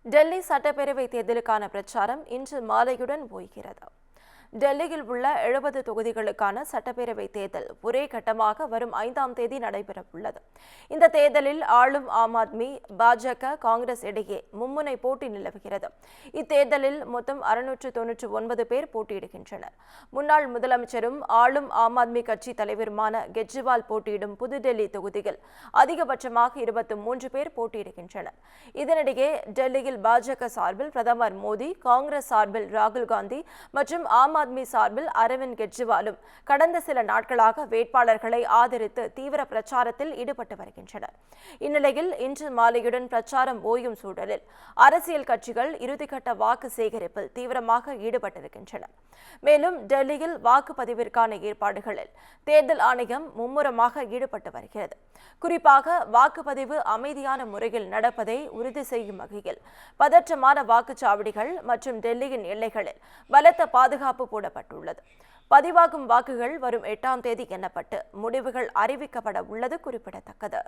டெல்லி சட்டப்பேரவை தேர்தலுக்கான பிரச்சாரம் இன்று மாலையுடன் ஓய்கிறது. டெல்லியில் உள்ள 70 தொகுதிகளுக்கான சட்டப்பேரவை தேர்தல் ஒரே கட்டமாக வரும் 5ஆம் தேதி நடைபெறவுள்ளது. இந்த தேர்தலில் ஆளும் ஆம் ஆத்மி, பாஜக, காங்கிரஸ் இடையே மும்முனை போட்டி நிலவுகிறது. இத்தேர்தலில் மொத்தம் 699 பேர் போட்டியிடுகின்றனர். முன்னாள் முதலமைச்சரும் ஆளும் ஆம் ஆத்மி கட்சி தலைவருமான கெஜ்ரிவால் போட்டியிடும் புதுடெல்லி தொகுதியில் அதிகபட்சமாக 23 பேர் போட்டியிடுகின்றனர். இதனிடையே டெல்லியில் பாஜக சார்பில் பிரதமர் மோடி, காங்கிரஸ் சார்பில் ராகுல் காந்தி மற்றும் ஆம் ஆத்மி சார்பில் அரவிந்த் கெஜ்ரிவாலும் கடந்த சில நாட்களாக வேட்பாளர்களை ஆதரித்து தீவிர பிரச்சாரத்தில் ஈடுபட்டு வருகின்றனர். இந்நிலையில் இன்று மாலையுடன் பிரச்சாரம் ஓயும் சூழலில் அரசியல் கட்சிகள் இறுதிக்கட்ட வாக்கு சேகரிப்பில் தீவிரமாக ஈடுபட்டிருக்கின்றன. மேலும் டெல்லியில் வாக்குப்பதிவிற்கான ஏற்பாடுகளில் தேர்தல் ஆணையம் மும்முரமாக ஈடுபட்டு வருகிறது. குறிப்பாக வாக்குப்பதிவு அமைதியான முறையில் நடப்பதை உறுதி செய்யும் வகையில் பதற்றமான வாக்குச்சாவடிகள் மற்றும் டெல்லியின் எல்லைகளில் பலத்த பாதுகாப்பு போடப்பட்டுள்ளது. பதிவாகும் வாக்குகள் வரும் 8ஆம் தேதி எண்ணப்பட்டு முடிவுகள் அறிவிக்கப்பட உள்ளது குறிப்பிடத்தக்கது.